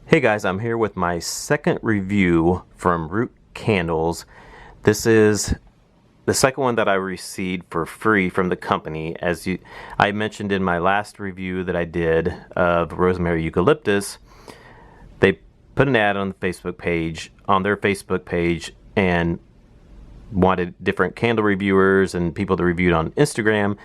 Hey guys, I'm here with my second review from Root Candles. This is the second one that I received for free from the company. I mentioned in my last review that I did of rosemary eucalyptus, they put an ad on their Facebook page, and wanted different candle reviewers and people that reviewed on Instagram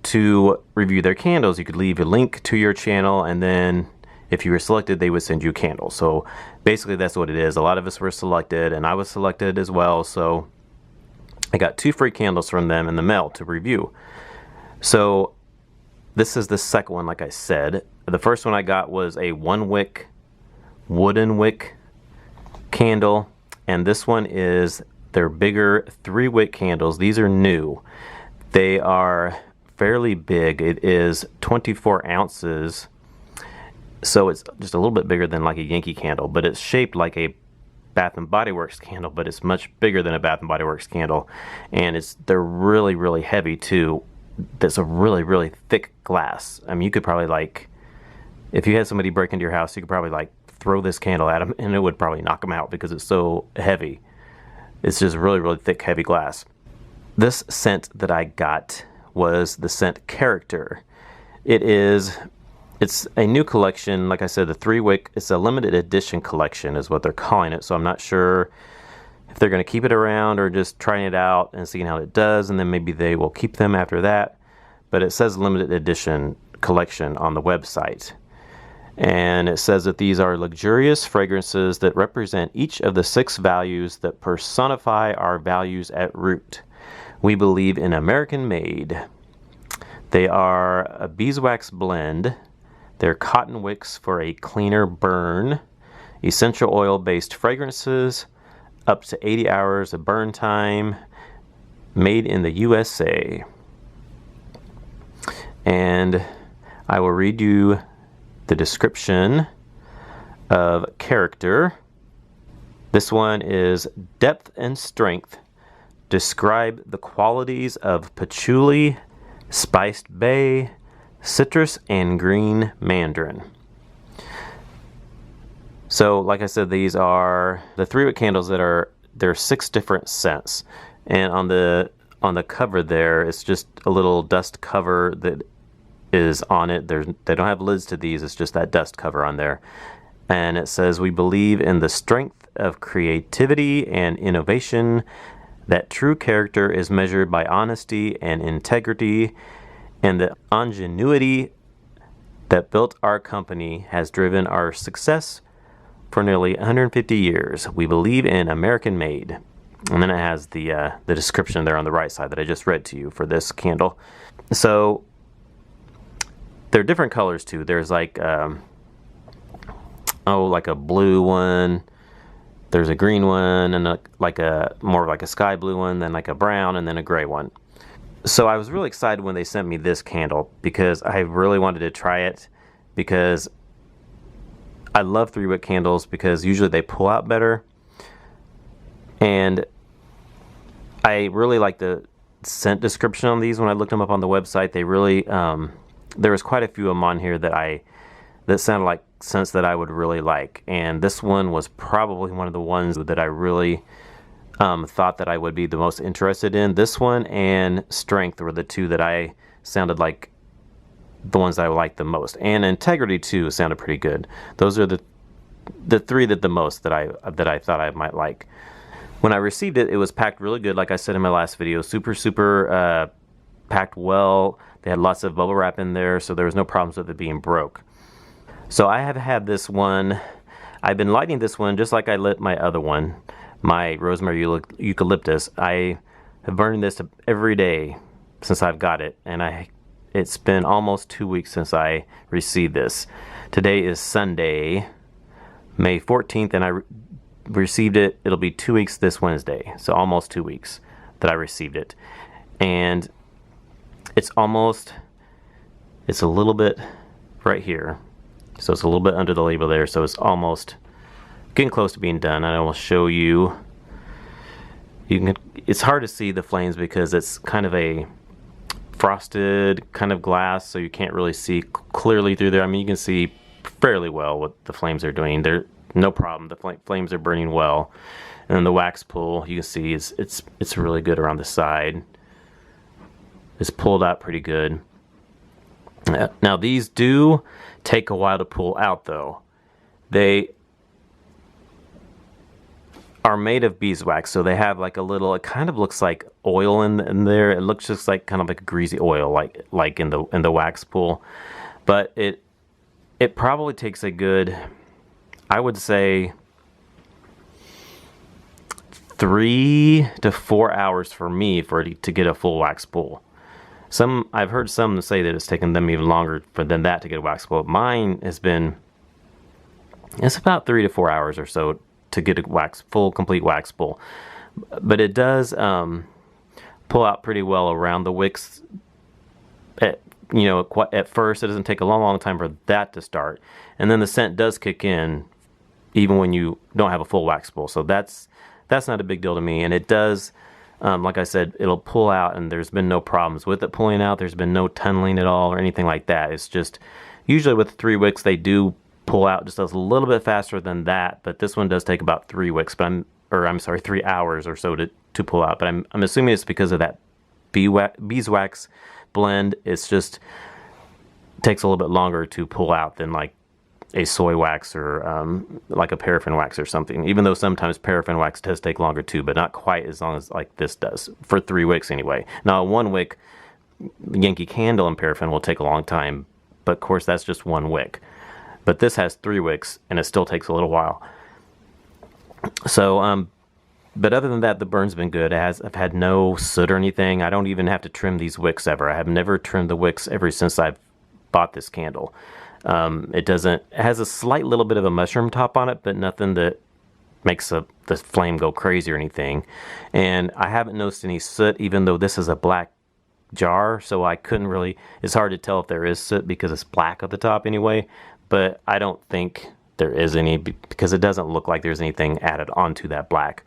to review their candles. You could leave a link to your channel, and then if you were selected, they would send you a candle. So basically that's what it is. A lot of us were selected, and I was selected as well. So I got 2 free candles from them in the mail to review. So this is the second one, like I said. The first one I got was a 1-wick, wooden wick candle. And this one is their bigger 3-wick candles. These are new. They are fairly big. It is 24 ounces. So it's just a little bit bigger than like a Yankee candle, but it's shaped like a Bath and Body Works candle, but it's much bigger than a Bath and Body Works candle. And they're really, really heavy too. That's a really, really thick glass. I mean, you could probably if you had somebody break into your house, you could probably throw this candle at them and it would probably knock them out because it's so heavy. It's just really, really thick, heavy glass. This scent that I got was the scent Character. It's a new collection. Like I said, the 3-wick, it's a limited edition collection is what they're calling it. So I'm not sure if they're going to keep it around or just trying it out and seeing how it does, and then maybe they will keep them after that. But it says limited edition collection on the website. And it says that these are luxurious fragrances that represent each of the 6 values that personify our values at Root. We believe in American made. They are a beeswax blend. They're cotton wicks for a cleaner burn, essential oil-based fragrances, up to 80 hours of burn time, made in the USA. And I will read you the description of Character. This one is depth and strength. Describe the qualities of patchouli, spiced bay, citrus, and green mandarin. So like I said, these are the 3-wick candles there are 6 different scents. And on the cover there, it's just a little dust cover that is on it. They don't have lids to these, it's just that dust cover on there. And it says, we believe in the strength of creativity and innovation, that true character is measured by honesty and integrity, and the ingenuity that built our company has driven our success for nearly 150 years. We believe in American made. And then it has the description there on the right side that I just read to you for this candle. So there are different colors too. There's like a blue one. There's a green one, and more like a sky blue one, then like a brown, and then a gray one. So I was really excited when they sent me this candle because I really wanted to try it, because I love 3-wick candles because usually they pull out better. And I really like the scent description on these. When I looked them up on the website, they really there was quite a few of them on here that sounded like scents that I would really like. And this one was probably one of the ones that I really thought that I would be the most interested in. This one and Strength were the 2 that I sounded like the ones that I liked the most. And Integrity too sounded pretty good. Those are the 3 that I thought I might like. When I received it, it was packed really good, like I said in my last video. Super packed well. They had lots of bubble wrap in there, so there was no problems with it being broke. So I have had this one. I've been lighting this one just like I lit my other one, my rosemary eucalyptus. I have burned this every day since I've got it, and it's been almost 2 weeks since I received this. Today is Sunday, May 14th, and I received it. It'll be 2 weeks this Wednesday, so almost 2 weeks that I received it. And it's a little bit right here, so it's a little bit under the label there, so it's almost getting close to being done. And I will show you. It's hard to see the flames because it's kind of a frosted kind of glass, so you can't really see clearly through there. I mean, you can see fairly well what the flames are doing. They're no problem. The flames are burning well. And then the wax pull, you can see it's really good around the side. It's pulled out pretty good. Now these do take a while to pull out though. They are made of beeswax, so they have like a little, it kind of looks like oil in there. It looks just like kind of like a greasy oil, like in the wax pool. But it probably takes a good, I would say, 3 to 4 hours for me to get a full wax pool. I've heard some say that it's taken them even longer than that to get a wax pull. Mine has been, it's about 3 to 4 hours or so to get a full complete wax pull. But it does pull out pretty well around the wicks. At first it doesn't take a long time for that to start, and then the scent does kick in even when you don't have a full wax pull. So that's not a big deal to me, and it does. Like I said, it'll pull out, and there's been no problems with it pulling out. There's been no tunneling at all or anything like that. It's just, usually with 3 wicks, they do pull out just a little bit faster than that, but this one does take about 3 wicks, but 3 hours or so to pull out. But I'm assuming it's because of that beeswax blend. It's just takes a little bit longer to pull out than like a soy wax or like a paraffin wax or something, even though sometimes paraffin wax does take longer too, but not quite as long as like this does for 3 wicks anyway. Now 1 wick Yankee Candle and paraffin will take a long time, but of course that's just 1 wick. But this has 3 wicks and it still takes a little while. So but other than that, the burn's been good. I've had no soot or anything. I don't even have to trim these wicks ever. I have never trimmed the wicks ever since I've bought this candle. It has a slight little bit of a mushroom top on it, but nothing that makes the flame go crazy or anything. And I haven't noticed any soot, even though this is a black jar, so I couldn't really, it's hard to tell if there is soot because it's black at the top anyway, but I don't think there is any because it doesn't look like there's anything added onto that black.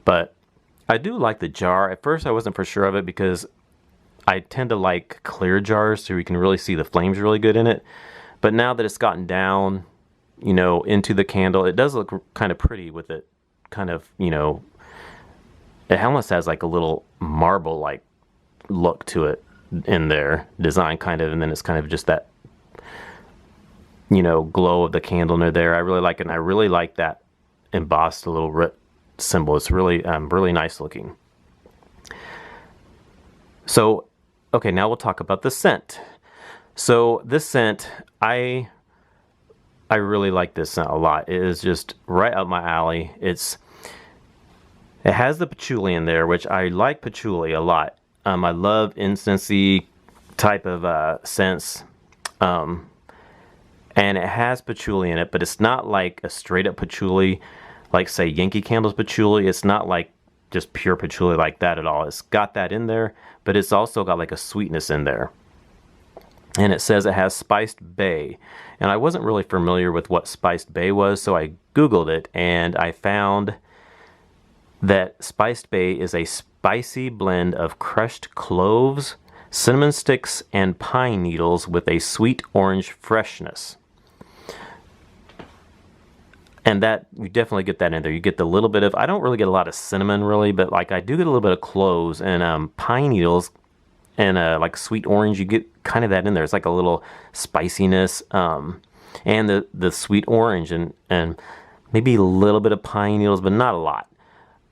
But I do like the jar. At first I wasn't for sure of it because I tend to like clear jars so you can really see the flames really good in it. But now that it's gotten down, into the candle, it does look kind of pretty with it. Kind of, it almost has like a little marble-like look to it in there, design kind of, and then it's kind of just that, glow of the candle near there. I really like it, and I really like that embossed little symbol. It's really, really nice looking. So, okay, now we'll talk about the scent. So this scent, I really like this scent a lot. It is just right up my alley. It has the patchouli in there, which I like patchouli a lot. I love incensey type of scents. And it has patchouli in it, but it's not like a straight up patchouli, like say Yankee Candle's patchouli. It's not like just pure patchouli like that at all. It's got that in there, but it's also got like a sweetness in there. And it says it has spiced bay. And I wasn't really familiar with what spiced bay was, so I Googled it and I found that spiced bay is a spicy blend of crushed cloves, cinnamon sticks, and pine needles with a sweet orange freshness. And that, you definitely get that in there. You get the little bit of, I don't really get a lot of cinnamon really, but like I do get a little bit of cloves and pine needles and like sweet orange. You get kind of that in there. It's like a little spiciness and the sweet orange and maybe a little bit of pine needles, but not a lot.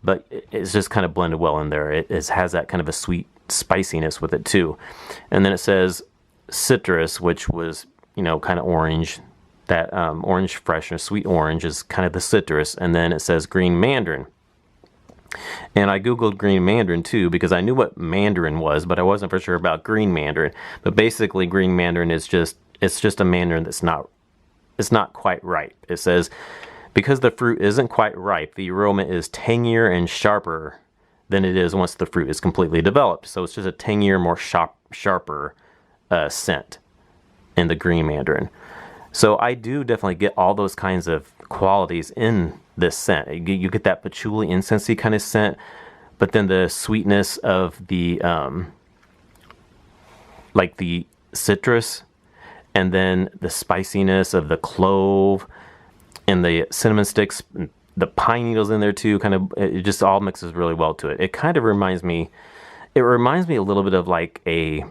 But it's just kind of blended well in there. It has that kind of a sweet spiciness with it too. And then it says citrus, which was, kind of orange. That orange freshness, sweet orange is kind of the citrus. And then it says green mandarin. And I Googled green mandarin too because I knew what mandarin was, but I wasn't for sure about green mandarin. But basically green mandarin is just a mandarin that's it's not quite ripe. It says because the fruit isn't quite ripe, the aroma is tangier and sharper than it is once the fruit is completely developed. So it's just a tangier, more sharper scent in the green mandarin. So I do definitely get all those kinds of qualities in this scent. You get that patchouli incensey kind of scent, but then the sweetness of the like the citrus, and then the spiciness of the clove and the cinnamon sticks, the pine needles in there too, kind of, it just all mixes really well to it. It kind of reminds me, a little bit of like a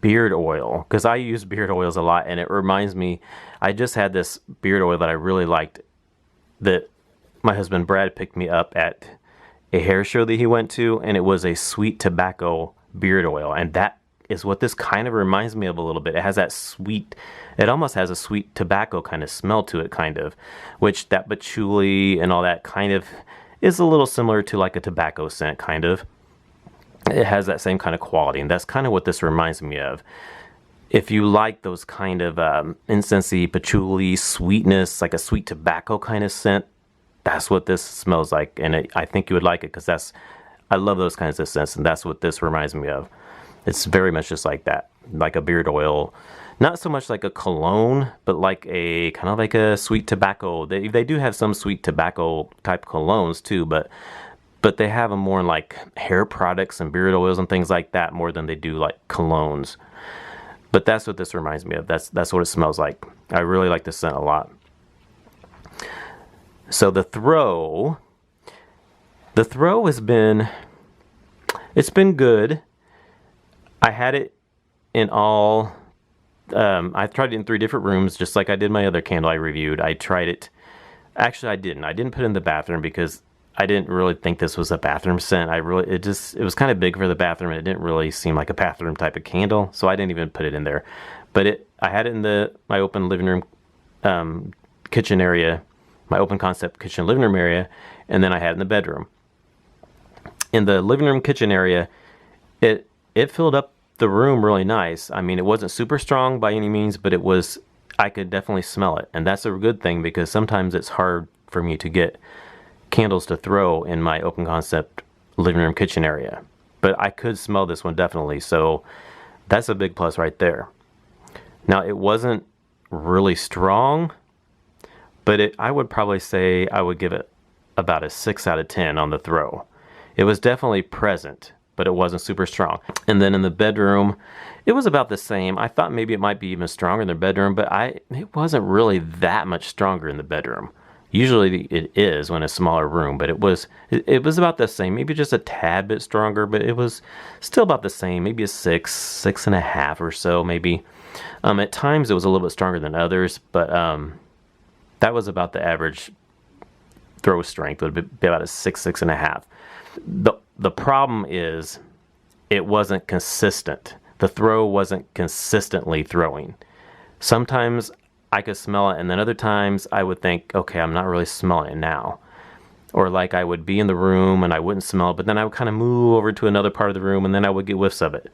beard oil, because I use beard oils a lot, and it reminds me, I just had this beard oil that I really liked that my husband Brad picked me up at a hair show that he went to, and it was a sweet tobacco beard oil, and that is what this kind of reminds me of a little bit. It has that sweet, it almost has a sweet tobacco kind of smell to it, kind of, which that patchouli and all that kind of is a little similar to like a tobacco scent, kind of. It has that same kind of quality, and that's kind of what this reminds me of. If you like those kind of incensey, patchouli, sweetness, like a sweet tobacco kind of scent, that's what this smells like, and I think you would like it, because I love those kinds of scents, and that's what this reminds me of. It's very much just like that, like a beard oil. Not so much like a cologne, but like a kind of like a sweet tobacco. They do have some sweet tobacco type colognes too, but they have them more in like hair products and beard oils and things like that, more than they do like colognes. But that's what this reminds me of. That's what it smells like. I really like this scent a lot. So the throw has been, it's been good. I had it in all, I tried it in 3 different rooms, just like I did my other candle I reviewed. I tried it, actually I didn't put it in the bathroom because I didn't really think this was a bathroom scent. It was kind of big for the bathroom, and it didn't really seem like a bathroom type of candle, so I didn't even put it in there. But I had it in my open living room, kitchen area, my open concept kitchen living room area, and then I had it in the bedroom. In the living room kitchen area, it filled up the room really nice. I mean, it wasn't super strong by any means, but I could definitely smell it. And that's a good thing, because sometimes it's hard for me to get candles to throw in my open concept living room kitchen area. But I could smell this one definitely, so that's a big plus right there. Now, it wasn't really strong, but I would probably say I would give it about a 6 out of 10 on the throw. It was definitely present, but it wasn't super strong. And then in the bedroom, it was about the same. I thought maybe it might be even stronger in the bedroom, but it wasn't really that much stronger in the bedroom. Usually it is when it's a smaller room, but it was about the same, maybe just a tad bit stronger, but it was still about the same, maybe a 6.5 or so, maybe. At times it was a little bit stronger than others, but that was about the average throw strength. It would be about a 6.5. The problem is it wasn't consistent. The throw wasn't consistently throwing. Sometimes I could smell it, and then other times I would think, okay, I'm not really smelling it now. Or like I would be in the room and I wouldn't smell it, but then I would kind of move over to another part of the room, and then I would get whiffs of it.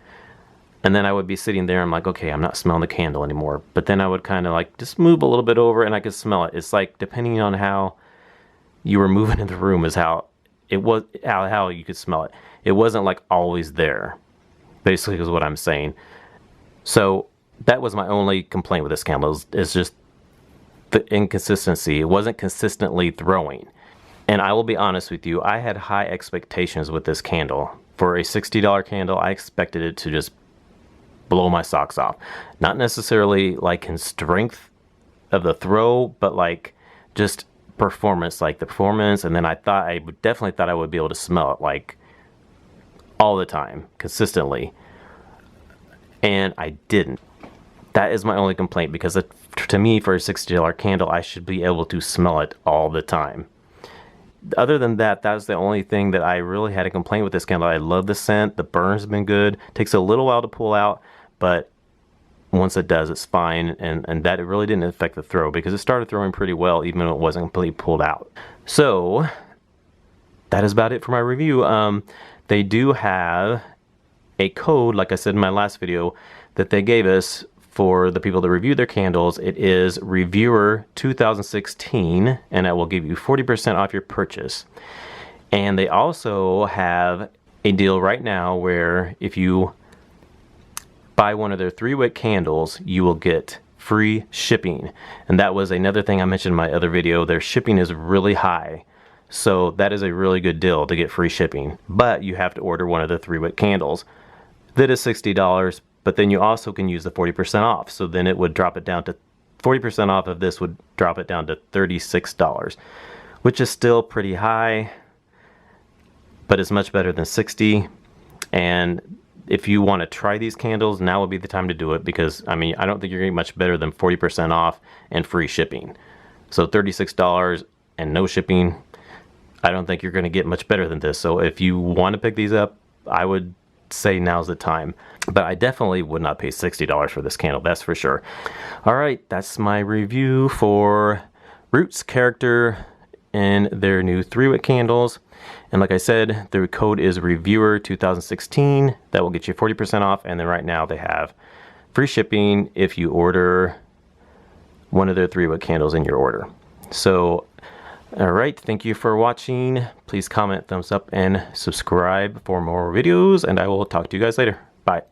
And then I would be sitting there, I'm like, okay, I'm not smelling the candle anymore. But then I would kind of like just move a little bit over and I could smell it. It's like depending on how you were moving in the room is how it was, how you could smell it. It wasn't like always there, basically is what I'm saying. So that was my only complaint with this candle, is just the inconsistency. It wasn't consistently throwing. And I will be honest with you, I had high expectations with this candle. For a $60 candle, I expected it to just blow my socks off. Not necessarily like in strength of the throw, but like just performance, like the performance. And then definitely thought I would be able to smell it like all the time, consistently. And I didn't. That is my only complaint, because to me, for a $60 candle, I should be able to smell it all the time. Other than that, that was the only thing that I really had a complaint with this candle. I love the scent. The burns have been good. Takes a little while to pull out, but once it does, it's fine. And that it really didn't affect the throw, because it started throwing pretty well, even though it wasn't completely pulled out. So that is about it for my review. They do have a code, like I said in my last video, that they gave us for the people that review their candles. It is Reviewer 2016, and that will give you 40% off your purchase. And they also have a deal right now where if you buy one of their 3-wick candles, you will get free shipping. And that was another thing I mentioned in my other video. Their shipping is really high. So that is a really good deal to get free shipping. But you have to order one of the 3-wick candles. That is $60, but then you also can use the 40% off. So then it would drop it down to 40% off of this would drop it down to $36, which is still pretty high, but it's much better than 60. And if you want to try these candles, now would be the time to do it, because I mean, I don't think you're getting much better than 40% off and free shipping. So $36 and no shipping, I don't think you're going to get much better than this. So if you want to pick these up, I would say now's the time. But I definitely would not pay $60 for this candle, that's for sure. All right, that's my review for Roots Character and their new 3-wick candles. And like I said, the code is Reviewer2016. That will get you 40% off. And then right now they have free shipping if you order one of their 3-wick candles in your order. So, all right, thank you for watching. Please comment, thumbs up, and subscribe for more videos. And I will talk to you guys later. Bye.